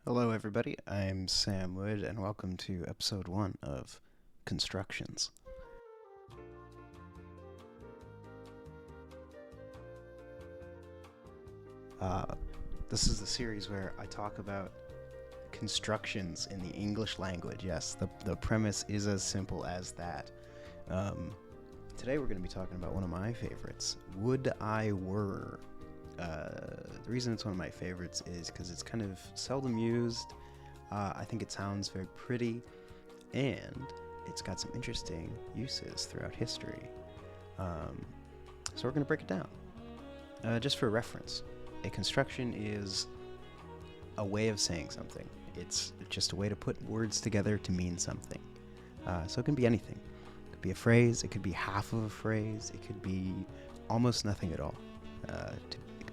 Hello, everybody. I'm Sam Wood, and welcome to Ep.1 of Constructions. This is the series where I talk about constructions in the English language. Yes, the premise is as simple as that. Today we're going to be talking about one of my favorites, Would I Were. The reason it's one of my favorites is because it's kind of seldom used. I think it sounds very pretty, and it's got some interesting uses throughout history. So we're going to break it down. Just for reference, a construction is a way of saying something. It's just a way to put words together to mean something. So it can be anything. It could be a phrase, it could be half of a phrase, it could be almost nothing at all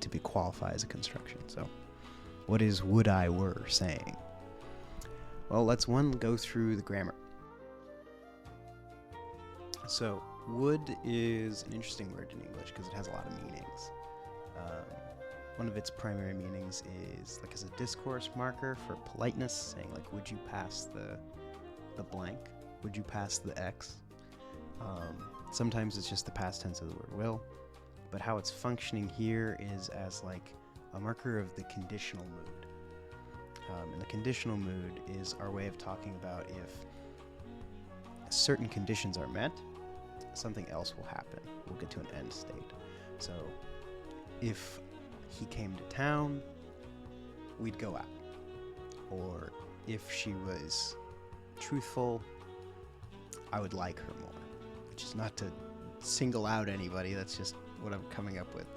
to be qualified as a construction. So what is would I were saying? Well, let's go through the grammar. So would is an interesting word in English because it has a lot of meanings. One of its primary meanings is like as a discourse marker for politeness, saying like, would you pass the blank? Would you pass the X? Sometimes it's just the past tense of the word will, but how it's functioning here is as like a marker of the conditional mood. And the conditional mood is our way of talking about if certain conditions are met, something else will happen. We'll get to an end state. So if he came to town, we'd go out. Or if she was truthful, I would like her more. Which is not to single out anybody, that's just what I'm coming up with.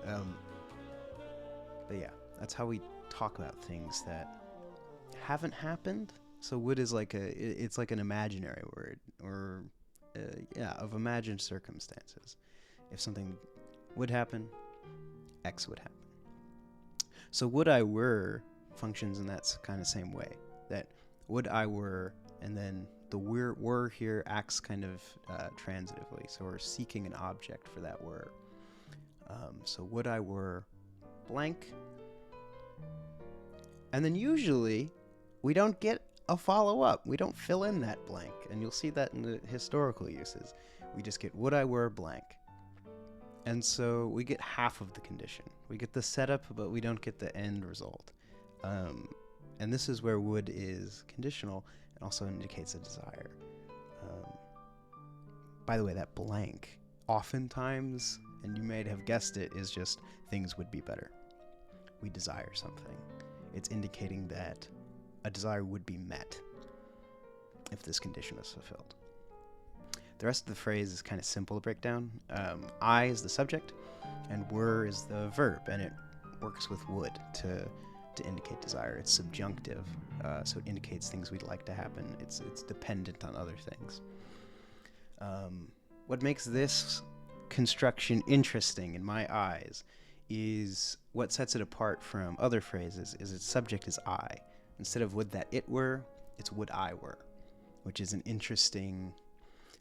But yeah, that's how we talk about things that haven't happened. So would is like it's like an imaginary word, or of imagined circumstances. If something would happen, X would happen. So would I were functions in that kind of same way. That would I were, and then the were here acts kind of transitively. So we're seeking an object for that were. So would I were blank. And then usually we don't get a follow-up. We don't fill in that blank. And you'll see that in the historical uses. We just get would I were blank. And so we get half of the condition. We get the setup, but we don't get the end result. And this is where would is conditional and also indicates a desire. By the way, that blank, oftentimes, and you may have guessed it, is just things would be better. We desire something. It's indicating that a desire would be met if this condition was fulfilled. The rest of the phrase is kind of simple to break down. I is the subject, and were is the verb, and it works with would to indicate desire. It's subjunctive, so it indicates things we'd like to happen. It's dependent on other things. What makes this construction interesting in my eyes is what sets it apart from other phrases is its subject is I. Instead of would that it were, it's would I were, which is an interesting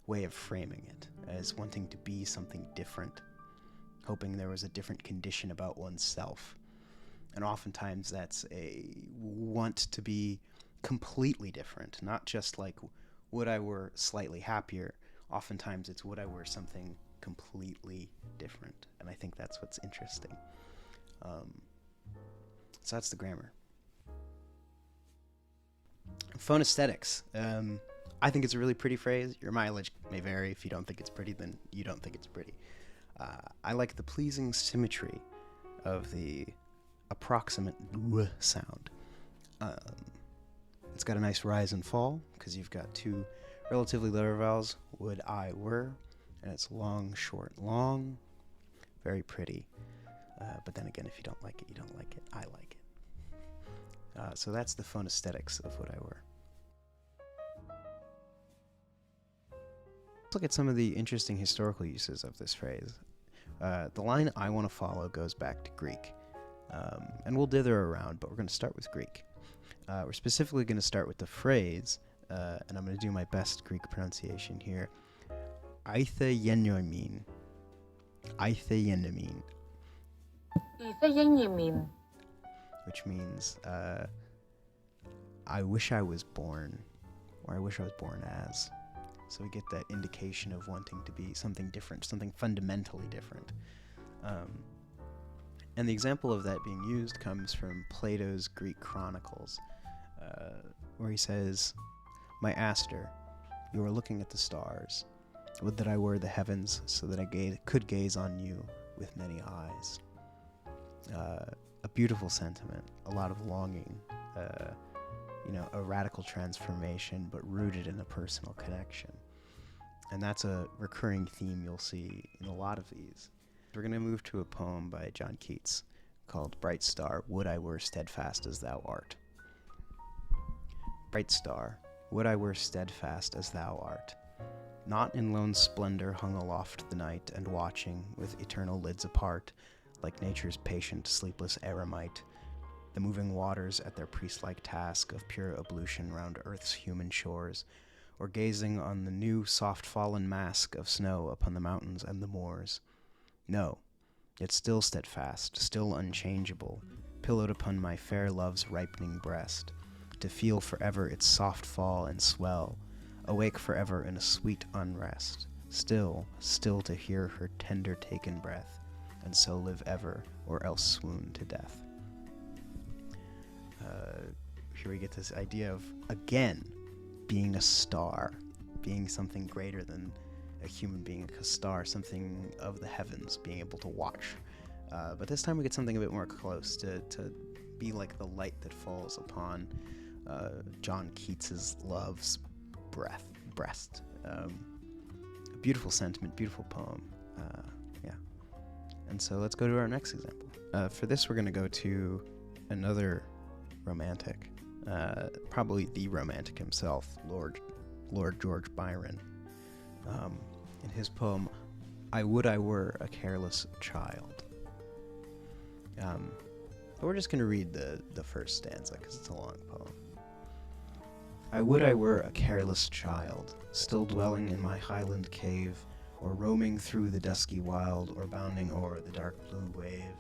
way of framing it as wanting to be something different, hoping there was a different condition about oneself. And oftentimes that's a want to be completely different, not just like would I were slightly happier. Oftentimes it's would I were something completely different. And I think that's what's interesting. So that's the grammar. Phonesthetics. I think it's a really pretty phrase. Your mileage may vary. If you don't think it's pretty, then you don't think it's pretty. I like the pleasing symmetry of the approximate w sound. It's got a nice rise and fall because you've got two relatively lower vowels, would I were, and it's long, short, long. Very pretty. But then again, if you don't like it, you don't like it. I like it. So that's the phonesthetics of would I were. Let's look at some of the interesting historical uses of this phrase. The line I want to follow goes back to Greek. And we'll dither around, but we're going to start with Greek. We're specifically going to start with the phrase, and I'm going to do my best Greek pronunciation here. Aitheienomin. Aitheienomin. Aitheienomin. Which means I wish I was born, or I wish I was born as. So we get that indication of wanting to be something different, something fundamentally different. And the example of that being used comes from Plato's Greek Chronicles, where he says, "My Aster, you are looking at the stars. Would that I were the heavens, so that I could gaze on you with many eyes." A beautiful sentiment, a lot of longing, a radical transformation, but rooted in a personal connection. And that's a recurring theme you'll see in a lot of these. We're going to move to a poem by John Keats called "Bright Star, Would I Were Steadfast as Thou Art." Bright star, would I were steadfast as thou art, not in lone splendor hung aloft the night, and watching, with eternal lids apart, like nature's patient, sleepless eremite, the moving waters at their priest-like task of pure ablution round earth's human shores, or gazing on the new soft-fallen mask of snow upon the mountains and the moors. No, yet still steadfast, still unchangeable, pillowed upon my fair love's ripening breast, to feel forever its soft fall and swell, awake forever in a sweet unrest, still to hear her tender taken breath, and so live ever, or else swoon to death. Here we get this idea of, again, being a star, being something greater than a human being, a star, something of the heavens, being able to watch. But this time we get something a bit more close, to be like the light that falls upon John Keats's love's breast. A beautiful sentiment, beautiful poem. And so let's go to our next example. For this, we're going to go to another romantic, probably the romantic himself, Lord George Byron. In his poem, "I Would I Were a Careless Child." But we're just going to read the first stanza because it's a long poem. "I would I were a careless child, still dwelling in my highland cave, or roaming through the dusky wild, or bounding o'er the dark blue wave.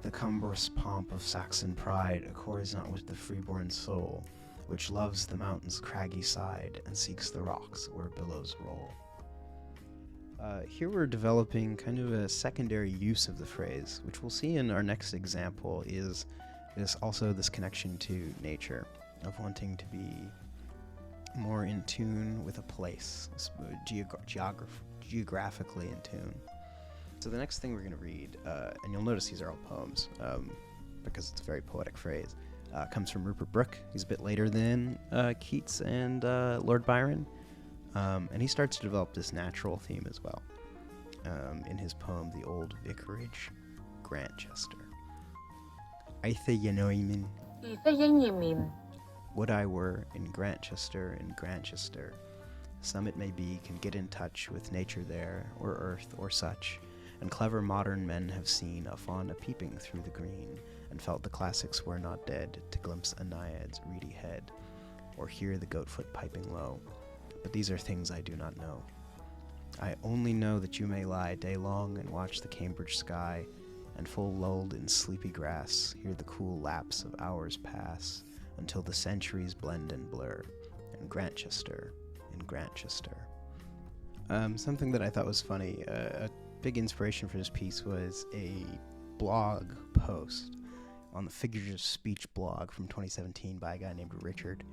The cumbrous pomp of Saxon pride accords not with the freeborn soul, which loves the mountain's craggy side, and seeks the rocks where billows roll." Here we're developing kind of a secondary use of the phrase, which we'll see in our next example is also this connection to nature, of wanting to be more in tune with a place, geographically in tune. So the next thing we're going to read, and you'll notice these are all poems, because it's a very poetic phrase, comes from Rupert Brooke. He's a bit later than Keats and Lord Byron, and he starts to develop this natural theme as well in his poem, The Old Vicarage, Grantchester. "Eithe Yenoimin, would I were in Grantchester, some it may be can get in touch with nature there, or earth, or such, and clever modern men have seen a fawn a-peeping through the green, and felt the classics were not dead, to glimpse a naiad's reedy head, or hear the goat-foot piping low. But these are things I do not know. I only know that you may lie day long and watch the Cambridge sky, and full lulled in sleepy grass, hear the cool lapse of hours pass, until the centuries blend and blur, in Grantchester. Something that I thought was funny, a big inspiration for this piece was a blog post on the Figures of Speech blog from 2017 by a guy named Richard,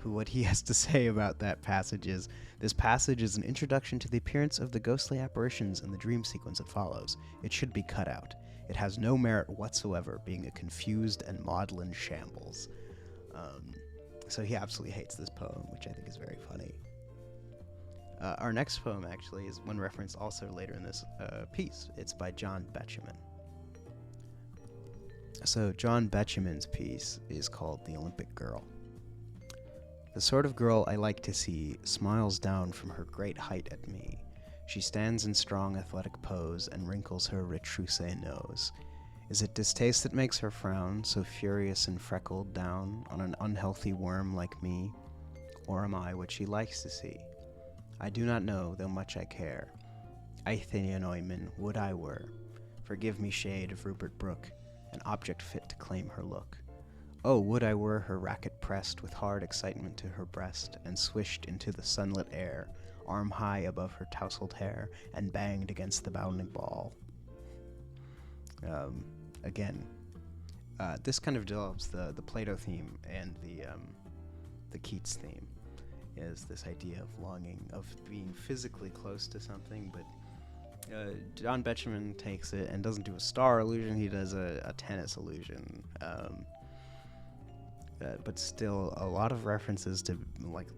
what he has to say about that passage is, "This passage is an introduction to the appearance of the ghostly apparitions in the dream sequence that follows. It should be cut out. It has no merit whatsoever, being a confused and maudlin shambles." So he absolutely hates this poem, which I think is very funny. Our next poem, actually, is one referenced also later in this piece. It's by John Betjeman. So John Betjeman's piece is called "The Olympic Girl." "The sort of girl I like to see smiles down from her great height at me. She stands in strong athletic pose and wrinkles her retrousse nose. Is it distaste that makes her frown, so furious and freckled down on an unhealthy worm like me? Or am I what she likes to see? I do not know, though much I care. Eithe Neumann, would I were. Forgive me shade of Rupert Brooke, an object fit to claim her look. Oh, would I were her racket pressed with hard excitement to her breast, and swished into the sunlit air, arm high above her tousled hair, and banged against the bounding ball. Again, this kind of develops the Plato theme and the Keats theme, is this idea of longing, of being physically close to something, but John Betjeman takes it and doesn't do a star illusion, he does a tennis illusion. But still, a lot of references to like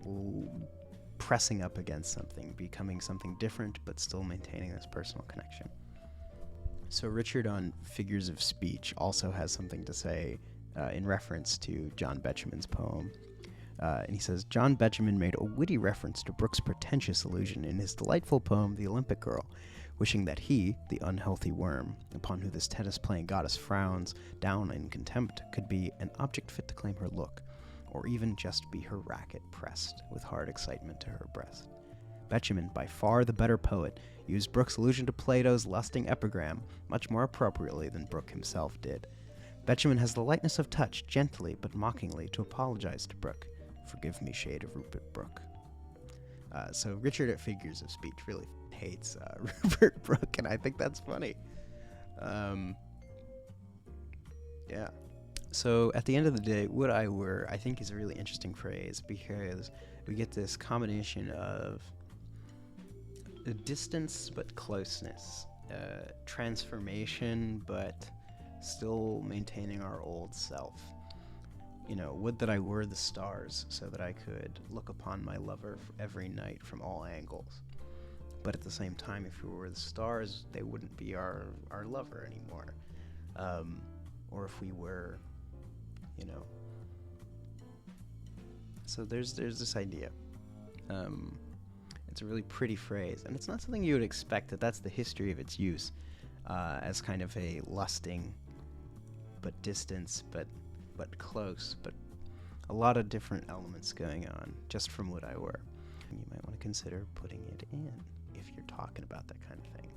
pressing up against something, becoming something different, but still maintaining this personal connection. So Richard on figures of speech also has something to say in reference to John Betjeman's poem. And he says, John Betjeman made a witty reference to Brooke's pretentious illusion in his delightful poem, The Olympic Girl, wishing that he, the unhealthy worm, upon whom this tennis-playing goddess frowns down in contempt, could be an object fit to claim her look, or even just be her racket pressed with hard excitement to her breast. Betjeman, by far the better poet, used Brooke's allusion to Plato's lusting epigram much more appropriately than Brooke himself did. Betjeman has the lightness of touch, gently but mockingly, to apologize to Brooke. Forgive me, shade of Rupert Brooke. So Richard at figures of speech really hates Rupert Brooke, and I think that's funny. Yeah. So at the end of the day, would I were, I think, is a really interesting phrase, because we get this combination of distance but closeness, transformation but still maintaining our old self. You know, would that I were the stars so that I could look upon my lover every night from all angles. But at the same time, if we were the stars, they wouldn't be our lover anymore. Or if we were, you know. So there's this idea. It's a really pretty phrase, and it's not something you would expect that's the history of its use, as kind of a lusting, but distance, but close, but a lot of different elements going on just from what I were. And you might want to consider putting it in if you're talking about that kind of thing.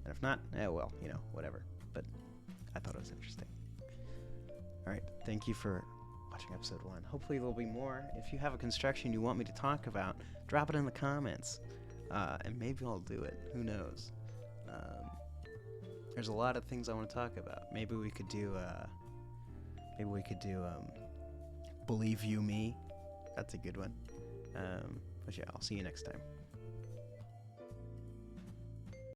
And if not, well, you know, whatever. But I thought it was interesting. All right, thank you for watching episode 1. Hopefully there'll be more. If you have a construction you want me to talk about, drop it in the comments, and maybe I'll do it. Who knows? There's a lot of things I want to talk about. Maybe we could do Believe You Me. That's a good one. But yeah, I'll see you next time.